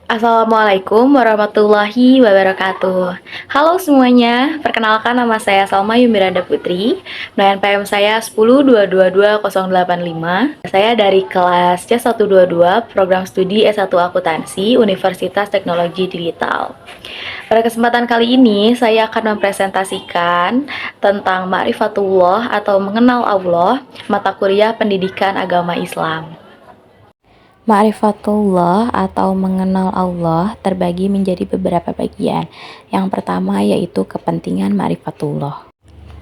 Assalamualaikum warahmatullahi wabarakatuh. Halo semuanya, perkenalkan nama saya Salma Yumiranda Putri. NPM saya 10222085. Saya dari kelas C122, Program Studi S1 Akuntansi, Universitas Teknologi Digital. Pada kesempatan kali ini, saya akan mempresentasikan tentang Ma'rifatullah atau mengenal Allah, mata kuliah pendidikan agama Islam. Ma'rifatullah atau mengenal Allah terbagi menjadi beberapa bagian. Yang pertama yaitu kepentingan ma'rifatullah.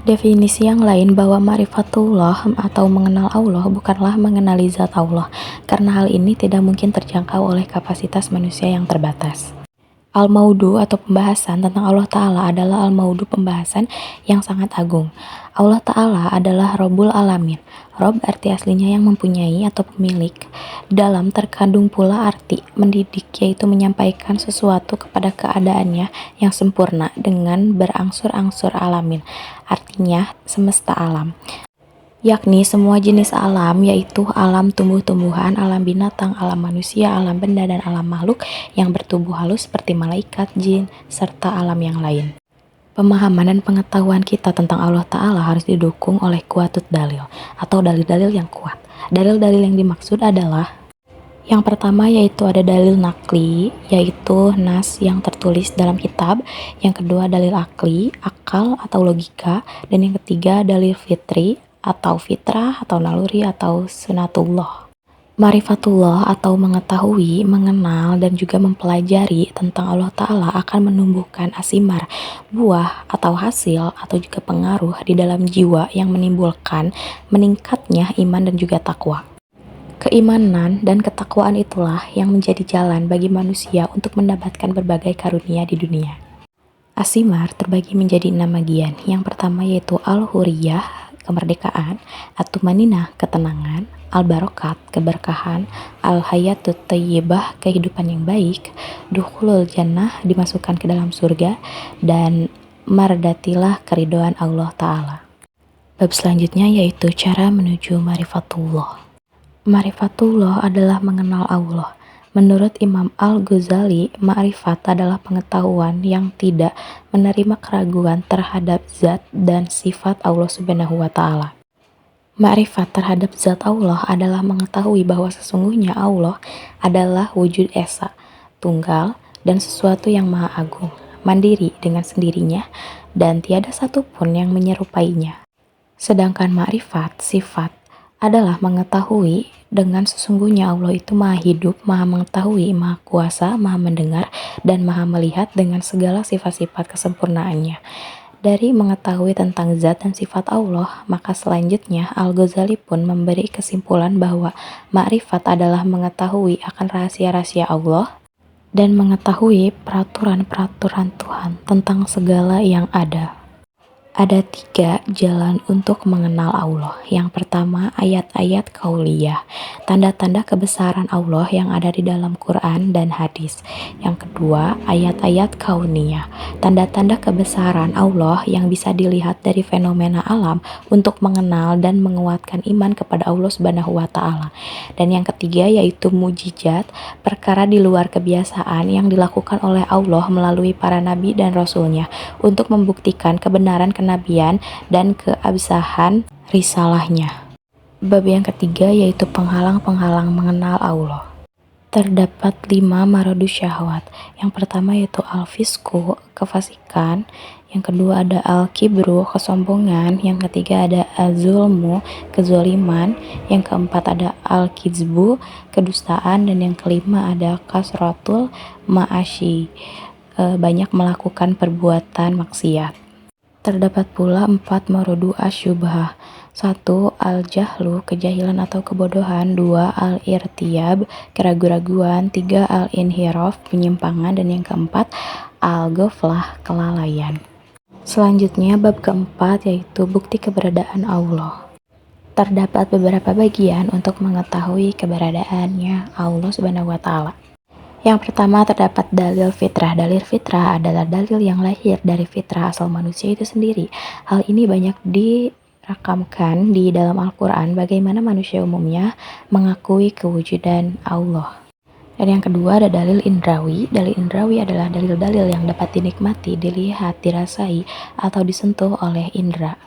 Definisi yang lain bahwa ma'rifatullah atau mengenal Allah bukanlah mengenali zat Allah, karena hal ini tidak mungkin terjangkau oleh kapasitas manusia yang terbatas. Al-Maudu atau pembahasan tentang Allah Ta'ala adalah Al-Maudu pembahasan yang sangat agung. Allah Ta'ala adalah Rabbul Alamin. Rob arti aslinya yang mempunyai atau pemilik. Dalam terkandung pula arti mendidik, yaitu menyampaikan sesuatu kepada keadaannya yang sempurna dengan berangsur-angsur alamin. Artinya semesta alam, yakni semua jenis alam, yaitu alam tumbuh-tumbuhan, alam binatang, alam manusia, alam benda, dan alam makhluk yang bertubuh halus seperti malaikat, jin, serta alam yang lain. Pemahaman dan pengetahuan kita tentang Allah Ta'ala harus didukung oleh kuatut dalil, atau dalil-dalil yang kuat. Dalil-dalil yang dimaksud adalah yang pertama yaitu ada dalil nakli, yaitu nas yang tertulis dalam kitab. Yang kedua dalil akli, akal atau logika. Dan yang ketiga dalil fitri, atau fitrah, atau naluri, atau sunatullah. Ma'rifatullah atau mengetahui, mengenal, dan juga mempelajari tentang Allah Ta'ala akan menumbuhkan asimar, buah atau hasil, atau juga pengaruh di dalam jiwa yang menimbulkan meningkatnya iman dan juga takwa. Keimanan dan ketakwaan itulah yang menjadi jalan bagi manusia untuk mendapatkan berbagai karunia di dunia. Asimar terbagi menjadi 6 bagian. Yang pertama yaitu Al-Huriyah, kemerdekaan, At-Tumaninah, ketenangan, Al-Barokat, keberkahan, Al-Hayatut Thayyibah, kehidupan yang baik, Dukhulul Jannah, dimasukkan ke dalam surga, dan Mardatilah, keridhaan Allah Ta'ala. Bab selanjutnya yaitu cara menuju Ma'rifatullah. Ma'rifatullah adalah mengenal Allah. Menurut Imam Al-Ghazali, ma'rifat adalah pengetahuan yang tidak menerima keraguan terhadap zat dan sifat Allah Subhanahu wa Ta'ala. Ma'rifat terhadap zat Allah adalah mengetahui bahwa sesungguhnya Allah adalah wujud esa, tunggal, dan sesuatu yang maha agung, mandiri dengan sendirinya, dan tiada satupun yang menyerupainya. Sedangkan ma'rifat, sifat, adalah mengetahui dengan sesungguhnya Allah itu maha hidup, maha mengetahui, maha kuasa, maha mendengar, dan maha melihat dengan segala sifat-sifat kesempurnaannya. Dari mengetahui tentang zat dan sifat Allah, maka selanjutnya Al-Ghazali pun memberi kesimpulan bahwa ma'rifat adalah mengetahui akan rahasia-rahasia Allah dan mengetahui peraturan-peraturan Tuhan tentang segala yang ada. Ada 3 jalan untuk mengenal Allah. Yang pertama, ayat-ayat kauliyah, tanda-tanda kebesaran Allah yang ada di dalam Quran dan hadis. Yang kedua, ayat-ayat kauniyah, tanda-tanda kebesaran Allah yang bisa dilihat dari fenomena alam untuk mengenal dan menguatkan iman kepada Allah Subhanahu wa Ta'ala. Dan yang ketiga yaitu mujizat, perkara di luar kebiasaan yang dilakukan oleh Allah melalui para nabi dan rasulnya untuk membuktikan kebenaran kenabian dan keabsahan risalahnya. Bab yang ketiga yaitu penghalang-penghalang mengenal Allah. Terdapat 5 maradus syahwat. Yang pertama yaitu al-fisku, kefasikan. Yang kedua ada al-kibru, kesombongan. Yang ketiga ada az-zulmu, kezaliman. Yang keempat ada al-kizbu, kedustaan. Dan yang kelima ada kasratul ma'asyi, banyak melakukan perbuatan maksiat. Terdapat pula 4 marodu asyubhah. 1. Al-jahlu, kejahilan atau kebodohan. 2. Al-irtiyab, keraguan-raguan. 3. Al-inhiraf, penyimpangan. Dan yang keempat, al-ghaflah, kelalaian. Selanjutnya bab keempat yaitu bukti keberadaan Allah. Terdapat beberapa bagian untuk mengetahui keberadaannya Allah Subhanahu wa Ta'ala. Yang pertama terdapat dalil fitrah. Dalil fitrah adalah dalil yang lahir dari fitrah asal manusia itu sendiri. Hal ini banyak dirakamkan di dalam Al-Quran bagaimana manusia umumnya mengakui kewujudan Allah. Dan yang kedua ada dalil indrawi. Dalil indrawi adalah dalil-dalil yang dapat dinikmati, dilihat, dirasai, atau disentuh oleh indera.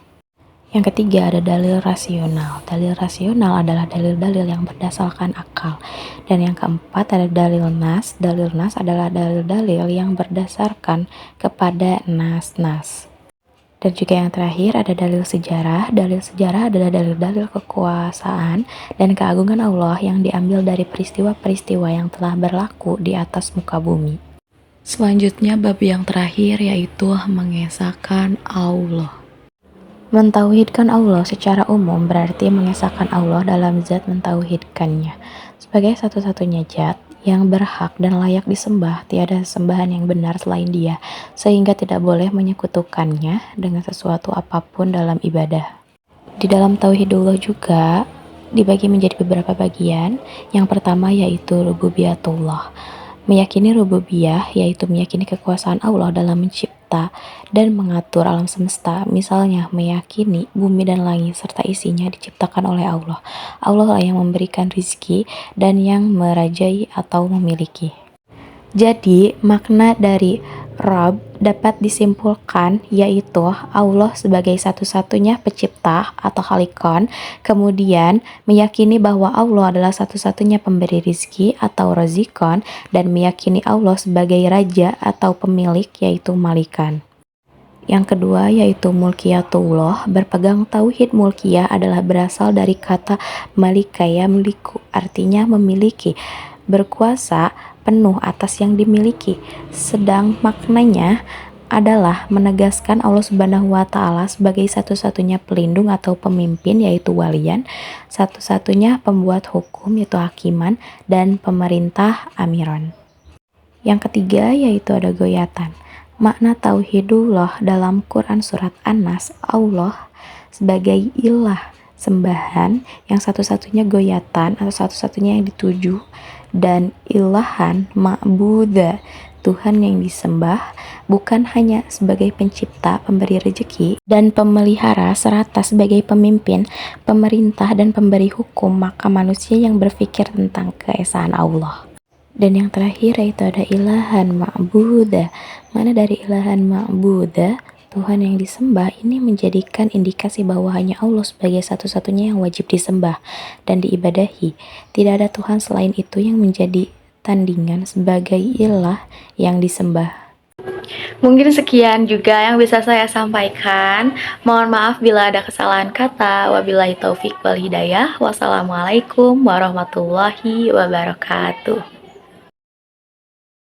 Yang ketiga ada dalil rasional. Dalil rasional adalah dalil-dalil yang berdasarkan akal. Dan yang keempat ada dalil nas. Dalil nas adalah dalil-dalil yang berdasarkan kepada nas-nas. Dan juga yang terakhir ada dalil sejarah. Dalil sejarah adalah dalil-dalil kekuasaan dan keagungan Allah yang diambil dari peristiwa-peristiwa yang telah berlaku di atas muka bumi. Selanjutnya bab yang terakhir yaitu mengesahkan Allah. Mentauhidkan Allah secara umum berarti mengesahkan Allah dalam zat mentauhidkannya sebagai satu-satunya zat yang berhak dan layak disembah, tiada sembahan yang benar selain Dia, sehingga tidak boleh menyekutukannya dengan sesuatu apapun dalam ibadah. Di dalam tauhidullah juga dibagi menjadi beberapa bagian. Yang pertama yaitu rububiyatullah. Meyakini rububiyah yaitu meyakini kekuasaan Allah dalam mencipta dan mengatur alam semesta. Misalnya meyakini bumi dan langit serta isinya diciptakan oleh Allah. Allah lah yang memberikan rizki dan yang merajai atau memiliki. Jadi makna dari Rabb dapat disimpulkan yaitu Allah sebagai satu-satunya pencipta atau Khalikon, kemudian meyakini bahwa Allah adalah satu-satunya pemberi rizki atau Razikon, dan meyakini Allah sebagai raja atau pemilik yaitu Malikan. Yang kedua yaitu mulkiyatullah. Berpegang tauhid mulkiyah adalah berasal dari kata malikaya miliku, artinya memiliki, berkuasa penuh atas yang dimiliki. Sedang maknanya adalah menegaskan Allah Subhanahu wa Ta'ala sebagai satu-satunya pelindung atau pemimpin yaitu walian, satu-satunya pembuat hukum yaitu hakiman, dan pemerintah amiron. Yang ketiga yaitu ada goyatan. Makna tauhidullah dalam Quran surat An-Nas, Allah sebagai ilah, sembahan yang satu-satunya goyatan atau satu-satunya yang dituju, dan ilahan ma'budah, Tuhan yang disembah, bukan hanya sebagai pencipta, pemberi rezeki, dan pemelihara, serta sebagai pemimpin, pemerintah, dan pemberi hukum, maka manusia yang berpikir tentang keesaan Allah. Dan yang terakhir yaitu ada ilahan ma'budah. Mana dari ilahan ma'budah, Tuhan yang disembah, ini menjadikan indikasi bahwa hanya Allah sebagai satu-satunya yang wajib disembah dan diibadahi. Tidak ada Tuhan selain itu yang menjadi tandingan sebagai ilah yang disembah. Mungkin sekian juga yang bisa saya sampaikan. Mohon maaf bila ada kesalahan kata. Wabillahi taufik wal hidayah. Wassalamualaikum warahmatullahi wabarakatuh.